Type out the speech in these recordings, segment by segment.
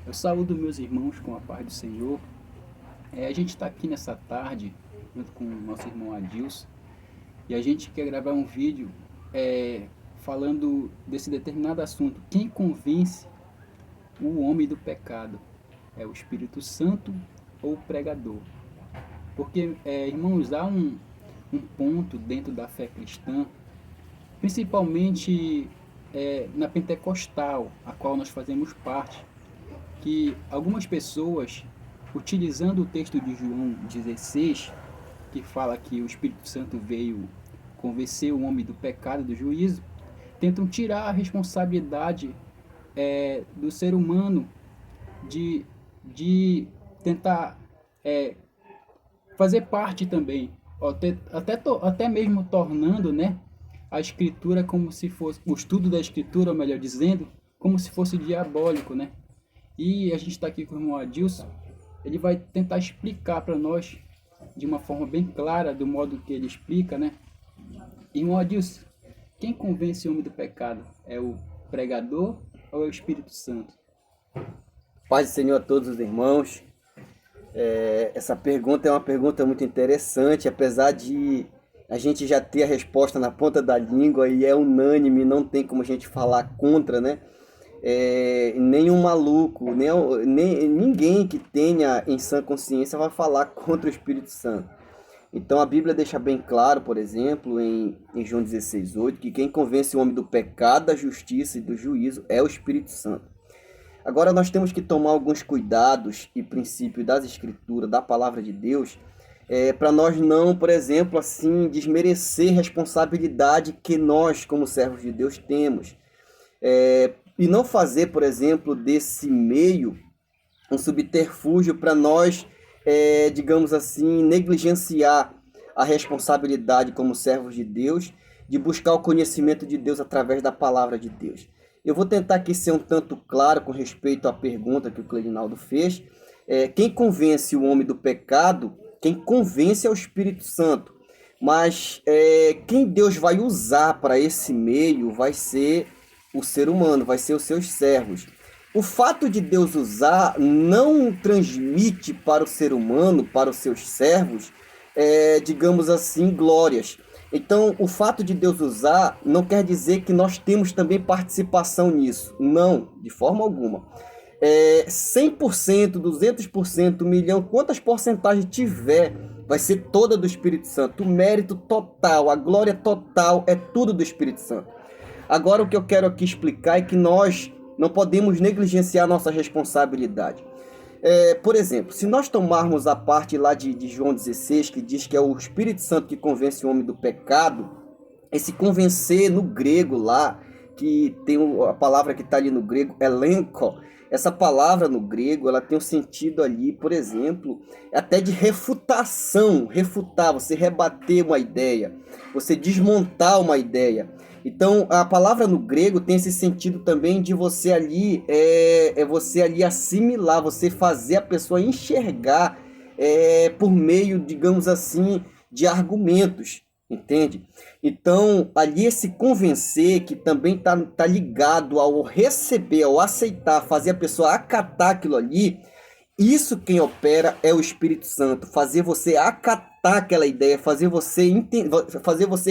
Eu saúdo meus irmãos com a paz do Senhor. A gente está aqui nessa tarde, junto com o nosso irmão Adilson, e a gente quer gravar um vídeo falando desse determinado assunto. Quem convence o homem do pecado? É o Espírito Santo ou o pregador? Porque, irmãos, há um ponto dentro da fé cristã, principalmente na pentecostal, a qual nós fazemos parte, que algumas pessoas, utilizando o texto de João 16, que fala que o Espírito Santo veio convencer o homem do pecado e do juízo, tentam tirar a responsabilidade do ser humano de tentar fazer parte também, até mesmo tornando, né, a escritura como se fosse, o estudo da escritura, melhor dizendo, como se fosse diabólico, né? E a gente está aqui com o irmão Adilson, ele vai tentar explicar para nós de uma forma bem clara, do modo que ele explica, né? Irmão Adilson, quem convence o homem do pecado? É o pregador ou é o Espírito Santo? Paz do Senhor a todos os irmãos. Essa pergunta é uma pergunta muito interessante, apesar de a gente já ter a resposta na ponta da língua e é unânime, não tem como a gente falar contra, né? Nenhum maluco, nem ninguém que tenha em sã consciência vai falar contra o Espírito Santo. Então a Bíblia deixa bem claro, por exemplo, em João 16:8, que quem convence o homem do pecado, da justiça e do juízo é o Espírito Santo. Agora nós temos que tomar alguns cuidados e princípios das Escrituras, da Palavra de Deus, para nós não, por exemplo, assim, desmerecer responsabilidade que nós, como servos de Deus, temos. E não fazer, por exemplo, desse meio um subterfúgio para nós, digamos assim, negligenciar a responsabilidade como servos de Deus, de buscar o conhecimento de Deus através da palavra de Deus. Eu vou tentar aqui ser um tanto claro com respeito à pergunta que o Clerinaldo fez. Quem convence o homem do pecado, quem convence é o Espírito Santo. Mas quem Deus vai usar para esse meio vai ser o ser humano, vai ser os seus servos. O fato de Deus usar não transmite para o ser humano, para os seus servos, digamos assim, glórias. Então, o fato de Deus usar não quer dizer que nós temos também participação nisso. Não, de forma alguma. 100%, 200%, 1 milhão, quantas porcentagens tiver, vai ser toda do Espírito Santo. O mérito total, a glória total é tudo do Espírito Santo. Agora, o que eu quero aqui explicar é que nós não podemos negligenciar nossa responsabilidade. Por exemplo, se nós tomarmos a parte lá de João 16, que diz que é o Espírito Santo que convence o homem do pecado, esse convencer no grego lá, que tem a palavra que está ali no grego, elenco, essa palavra no grego, ela tem um sentido ali, por exemplo, até de refutação, refutar, você rebater uma ideia, você desmontar uma ideia. Então, a palavra no grego tem esse sentido também de você ali, você ali assimilar, você fazer a pessoa enxergar por meio, digamos assim, de argumentos, entende? Então, ali esse convencer, que também tá ligado ao receber, ao aceitar, fazer a pessoa acatar aquilo ali, isso quem opera é o Espírito Santo, fazer você acatar aquela ideia, fazer você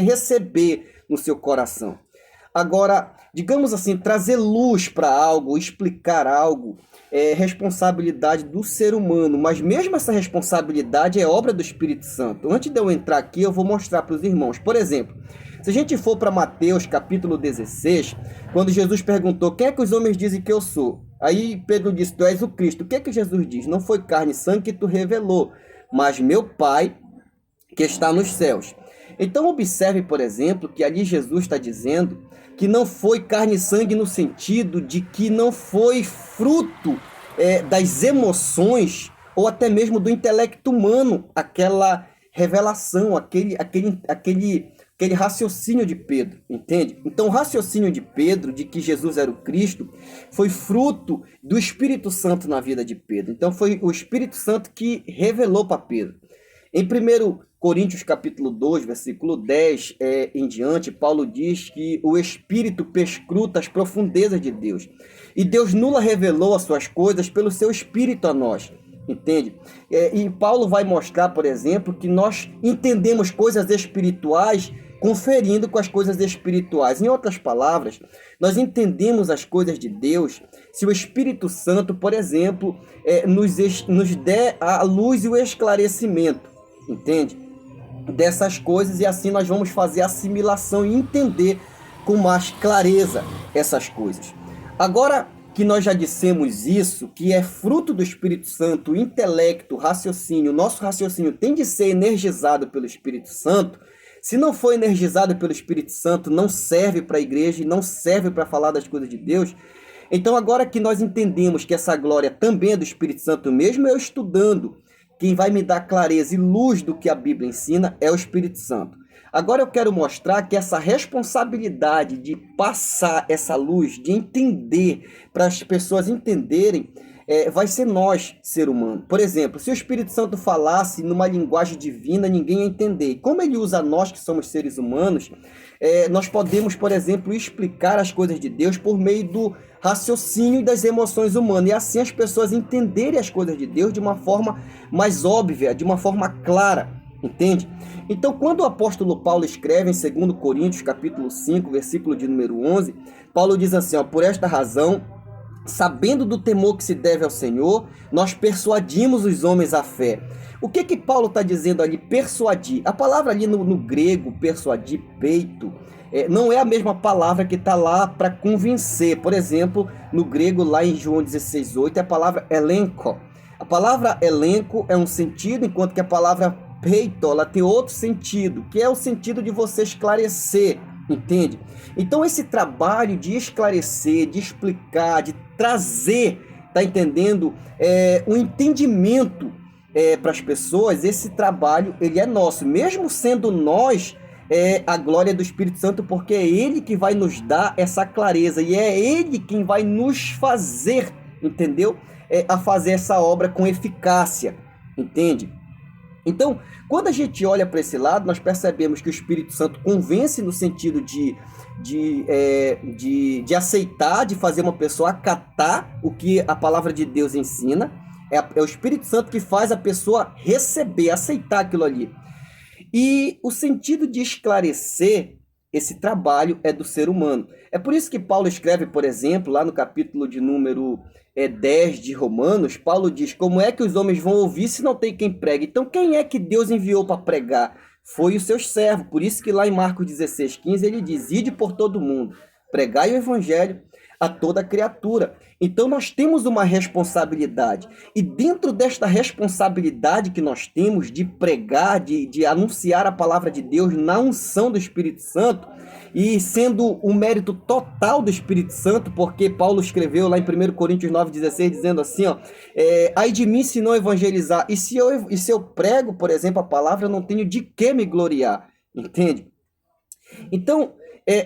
receber no seu coração. Agora, digamos assim, trazer luz para algo, explicar algo, é responsabilidade do ser humano, mas mesmo essa responsabilidade é obra do Espírito Santo. Antes de eu entrar aqui, eu vou mostrar para os irmãos. Por exemplo, se a gente for para Mateus capítulo 16, quando Jesus perguntou, quem é que os homens dizem que eu sou? Aí Pedro disse, tu és o Cristo. O que é que Jesus diz? Não foi carne e sangue que tu revelou, mas meu Pai que está nos céus. Então observe, por exemplo, que ali Jesus está dizendo que não foi carne e sangue no sentido de que não foi fruto das emoções ou até mesmo do intelecto humano, aquela revelação, aquele raciocínio de Pedro, entende? Então o raciocínio de Pedro, de que Jesus era o Cristo, foi fruto do Espírito Santo na vida de Pedro. Então foi o Espírito Santo que revelou para Pedro. Em 1 Coríntios capítulo 2, versículo 10 em diante, Paulo diz que o Espírito perscruta as profundezas de Deus. E Deus nula revelou as suas coisas pelo seu Espírito a nós. Entende? E Paulo vai mostrar, por exemplo, que nós entendemos coisas espirituais conferindo com as coisas espirituais. Em outras palavras, nós entendemos as coisas de Deus se o Espírito Santo, por exemplo, nos der a luz e o esclarecimento, entende? Dessas coisas, e assim nós vamos fazer a assimilação e entender com mais clareza essas coisas. Agora que nós já dissemos isso, que é fruto do Espírito Santo, o intelecto, o raciocínio, o nosso raciocínio tem de ser energizado pelo Espírito Santo. Se não for energizado pelo Espírito Santo, não serve para a igreja e não serve para falar das coisas de Deus. Então, agora que nós entendemos que essa glória também é do Espírito Santo, mesmo eu estudando, quem vai me dar clareza e luz do que a Bíblia ensina é o Espírito Santo. Agora eu quero mostrar que essa responsabilidade de passar essa luz, de entender, para as pessoas entenderem, vai ser nós, ser humano. Por exemplo, se o Espírito Santo falasse numa linguagem divina, ninguém ia entender. E como ele usa nós, que somos seres humanos, nós podemos, por exemplo, explicar as coisas de Deus por meio do raciocínio e das emoções humanas. E assim as pessoas entenderem as coisas de Deus de uma forma mais óbvia, de uma forma clara. Entende? Então, quando o apóstolo Paulo escreve em 2 Coríntios, capítulo 5, versículo de número 11, Paulo diz assim, por esta razão, sabendo do temor que se deve ao Senhor, nós persuadimos os homens à fé. O que Paulo está dizendo ali? Persuadir. A palavra ali no grego, persuadir, peito, não é a mesma palavra que está lá para convencer. Por exemplo, no grego, lá em João 16:8, é a palavra elenco. A palavra elenco é um sentido, enquanto que a palavra peito, ela tem outro sentido, que é o sentido de você esclarecer. Entende? Então esse trabalho de esclarecer, de explicar, de trazer, tá entendendo? Um entendimento para as pessoas, esse trabalho ele é nosso, mesmo sendo nós a glória do Espírito Santo, porque é Ele que vai nos dar essa clareza e é Ele quem vai nos fazer, entendeu? A fazer essa obra com eficácia, entende? Então, quando a gente olha para esse lado, nós percebemos que o Espírito Santo convence no sentido de aceitar, de fazer uma pessoa acatar o que a palavra de Deus ensina. É o Espírito Santo que faz a pessoa receber, aceitar aquilo ali. E o sentido de esclarecer esse trabalho é do ser humano. É por isso que Paulo escreve, por exemplo, lá no capítulo de número 10 de Romanos, Paulo diz, como é que os homens vão ouvir se não tem quem pregue? Então quem é que Deus enviou para pregar? Foi os seus servos. Por isso que lá em Marcos 16:15 ele diz, ide por todo mundo, pregai o evangelho a toda criatura. Então nós temos uma responsabilidade. E dentro desta responsabilidade que nós temos de pregar, de anunciar a palavra de Deus na unção do Espírito Santo, e sendo um mérito total do Espírito Santo, porque Paulo escreveu lá em 1 Coríntios 9:16, dizendo assim, ai de mim se não evangelizar, e se eu prego, por exemplo, a palavra, eu não tenho de que me gloriar, entende? Então,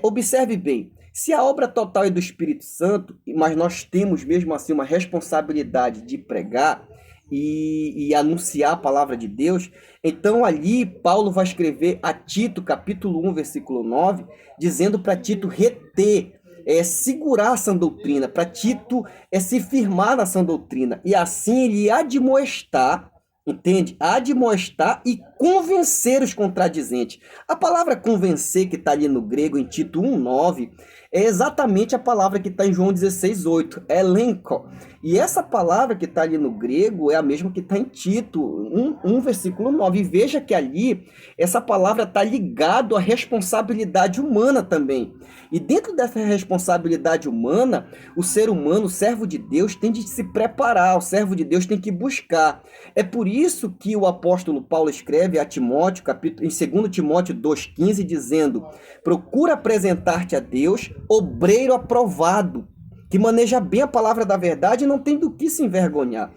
observe bem, se a obra total é do Espírito Santo, mas nós temos mesmo assim uma responsabilidade de pregar e anunciar a palavra de Deus, então ali Paulo vai escrever a Tito, capítulo 1, versículo 9, dizendo para Tito reter, segurar a sã doutrina, para Tito se firmar na sã doutrina, e assim ele admoestar, entende? Admoestar e convencer os contradizentes. A palavra convencer que está ali no grego, em Tito 1:9, é exatamente a palavra que está em João 16:8, elenco. E essa palavra que está ali no grego é a mesma que está em Tito 1, versículo 9. E veja que ali, essa palavra está ligada à responsabilidade humana também. E dentro dessa responsabilidade humana, o ser humano, o servo de Deus, tem de se preparar, o servo de Deus tem que buscar. É por isso que o apóstolo Paulo escreve a Timóteo, em 2 Timóteo 2,15, dizendo, procura apresentar-te a Deus, obreiro aprovado, que maneja bem a palavra da verdade e não tem do que se envergonhar.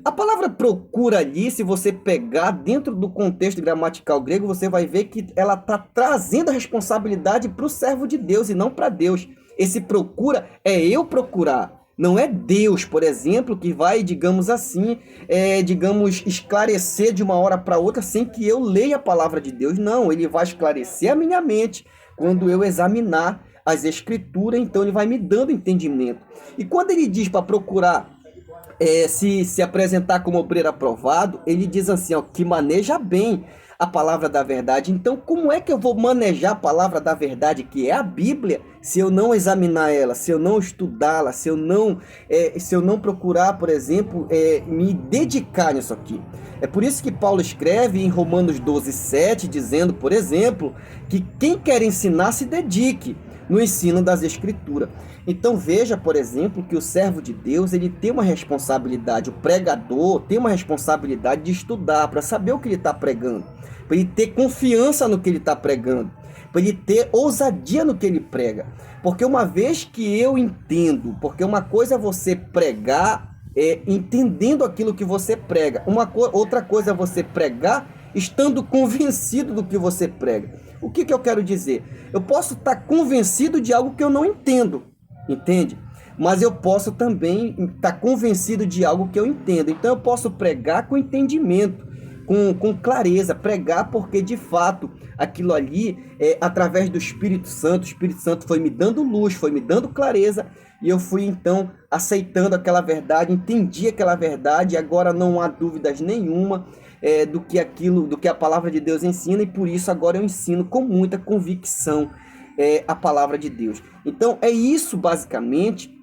A palavra procura ali, se você pegar dentro do contexto gramatical grego, você vai ver que ela está trazendo a responsabilidade para o servo de Deus e não para Deus. Esse procura é eu procurar. Não é Deus, por exemplo, que vai, digamos assim, esclarecer de uma hora para outra sem que eu leia a palavra de Deus. Não, ele vai esclarecer a minha mente quando eu examinar as escrituras, então ele vai me dando entendimento. E quando ele diz para procurar se apresentar como obreiro aprovado, ele diz assim, ó, que maneja bem a palavra da verdade. Então, como é que eu vou manejar a palavra da verdade, que é a Bíblia, se eu não examinar ela, se eu não estudá-la, se eu não procurar, por exemplo, me dedicar nisso aqui? É por isso que Paulo escreve em Romanos 12:7, dizendo, por exemplo, que quem quer ensinar se dedique no ensino das Escrituras. Então veja, por exemplo, que o servo de Deus, ele tem uma responsabilidade, o pregador tem uma responsabilidade de estudar, para saber o que ele está pregando, para ele ter confiança no que ele está pregando, para ele ter ousadia no que ele prega. Porque uma vez que eu entendo, porque uma coisa é você pregar entendendo aquilo que você prega, outra coisa é você pregar estando convencido do que você prega. O que eu quero dizer? Eu posso estar convencido de algo que eu não entendo, entende? Mas eu posso também estar convencido de algo que eu entendo. Então eu posso pregar com entendimento, com clareza, pregar porque de fato aquilo ali através do Espírito Santo. O Espírito Santo foi me dando luz, foi me dando clareza, e eu fui então aceitando aquela verdade, entendi aquela verdade, e agora não há dúvidas nenhuma do que a palavra de Deus ensina, e por isso agora eu ensino com muita convicção a palavra de Deus. Então é isso basicamente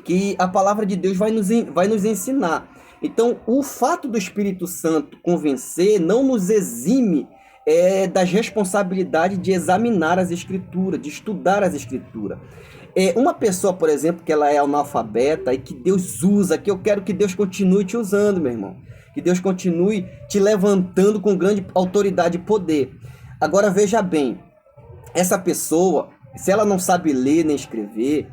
que a palavra de Deus vai nos ensinar. Então o fato do Espírito Santo convencer não nos exime das responsabilidades de examinar as Escrituras, de estudar as Escrituras. Uma pessoa, por exemplo, que ela é analfabeta e que Deus usa, que eu quero que Deus continue te usando, meu irmão. Que Deus continue te levantando com grande autoridade e poder. Agora veja bem, essa pessoa, se ela não sabe ler nem escrever,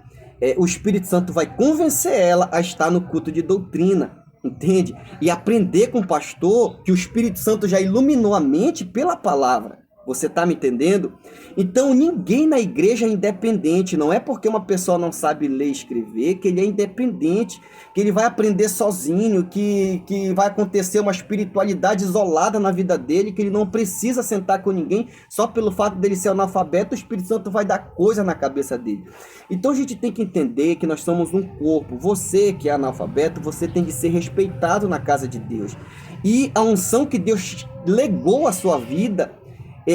o Espírito Santo vai convencer ela a estar no culto de doutrina, entende? E aprender com o pastor que o Espírito Santo já iluminou a mente pela palavra. Você está me entendendo? Então ninguém na igreja é independente. Não é porque uma pessoa não sabe ler e escrever que ele é independente, que ele vai aprender sozinho, que vai acontecer uma espiritualidade isolada na vida dele, que ele não precisa sentar com ninguém só pelo fato dele ser analfabeto. O Espírito Santo vai dar coisa na cabeça dele. Então a gente tem que entender que nós somos um corpo. Você que é analfabeto, você tem que ser respeitado na casa de Deus. E a unção que Deus legou à sua vida,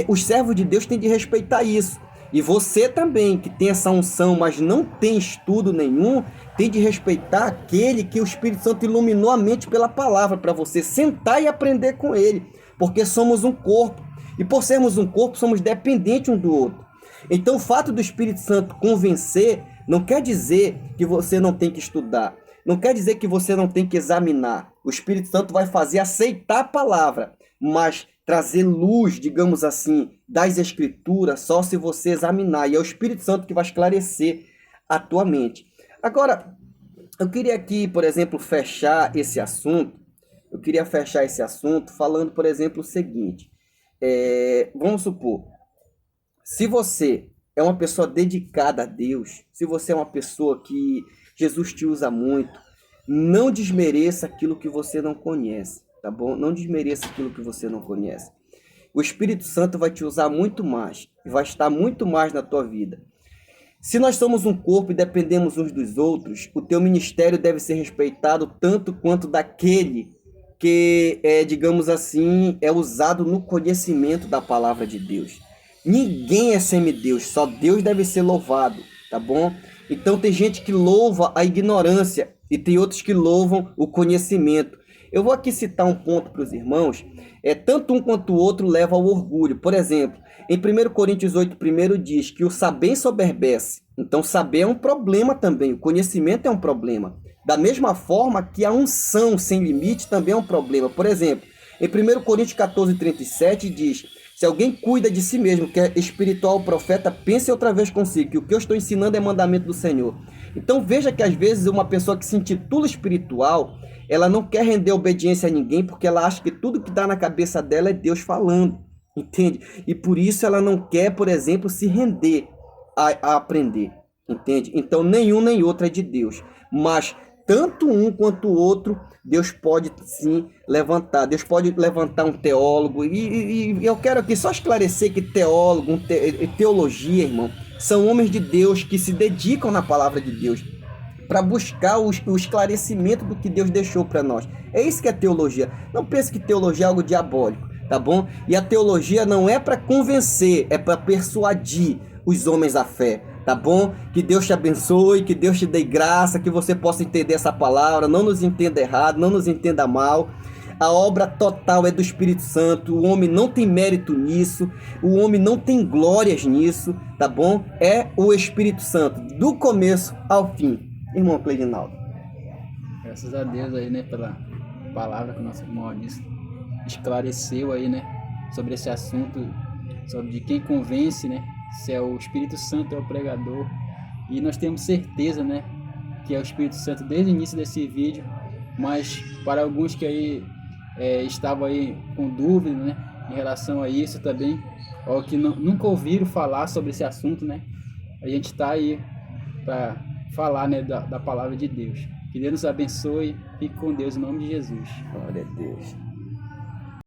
os servos de Deus têm de respeitar isso. E você também, que tem essa unção, mas não tem estudo nenhum, tem de respeitar aquele que o Espírito Santo iluminou a mente pela palavra, para você sentar e aprender com ele. Porque somos um corpo. E por sermos um corpo, somos dependentes um do outro. Então o fato do Espírito Santo convencer não quer dizer que você não tem que estudar. Não quer dizer que você não tem que examinar. O Espírito Santo vai fazer aceitar a palavra, mas trazer luz, digamos assim, das Escrituras só se você examinar. E é o Espírito Santo que vai esclarecer a tua mente. Agora, eu queria aqui, por exemplo, fechar esse assunto. Eu queria fechar esse assunto falando, por exemplo, o seguinte. Vamos supor, se você é uma pessoa dedicada a Deus, se você é uma pessoa que Jesus te usa muito, não desmereça aquilo que você não conhece. Tá bom? Não desmereça aquilo que você não conhece. O Espírito Santo vai te usar muito mais, e vai estar muito mais na tua vida. Se nós somos um corpo e dependemos uns dos outros, o teu ministério deve ser respeitado tanto quanto daquele que digamos assim, é usado no conhecimento da palavra de Deus. Ninguém é semideus, só Deus deve ser louvado, tá bom? Então tem gente que louva a ignorância e tem outros que louvam o conhecimento. Eu vou aqui citar um ponto para os irmãos. Tanto um quanto o outro leva ao orgulho. Por exemplo, em 1 Coríntios 8:1 diz que o saber ensoberbece. Então saber é um problema também, o conhecimento é um problema. Da mesma forma que a unção sem limite também é um problema. Por exemplo, em 1 Coríntios 14:37 diz: se alguém cuida de si mesmo, que é espiritual, profeta, pense outra vez consigo, que o que eu estou ensinando é mandamento do Senhor. Então veja que às vezes uma pessoa que se intitula espiritual, ela não quer render obediência a ninguém, porque ela acha que tudo que dá na cabeça dela é Deus falando, entende? E por isso ela não quer, por exemplo, se render a aprender. Entende? Então, nenhum nem outro é de Deus. Mas, tanto um quanto o outro, Deus pode sim levantar. Deus pode levantar um teólogo. E eu quero aqui só esclarecer que teólogo, teologia, irmão, são homens de Deus que se dedicam na palavra de Deus para buscar o esclarecimento do que Deus deixou para nós. É isso que é teologia. Não pense que teologia é algo diabólico, tá bom? E a teologia não é para convencer, é para persuadir os homens à fé, tá bom? Que Deus te abençoe, que Deus te dê graça, que você possa entender essa palavra, não nos entenda errado, não nos entenda mal. A obra total é do Espírito Santo, o homem não tem mérito nisso, o homem não tem glórias nisso, tá bom? É o Espírito Santo, do começo ao fim. Irmão Cleidinaldo. Graças a Deus aí, né, pela palavra que o nosso irmão Anísio esclareceu aí, né, sobre esse assunto, sobre de quem convence, né, se é o Espírito Santo, é o pregador. E nós temos certeza, né, que é o Espírito Santo desde o início desse vídeo, mas para alguns que aí estavam aí com dúvida, né, em relação a isso também, ou que nunca ouviram falar sobre esse assunto, né, a gente está aí para falar, né, da palavra de Deus. Que Deus nos abençoe. Fique com Deus em nome de Jesus. Glória a Deus.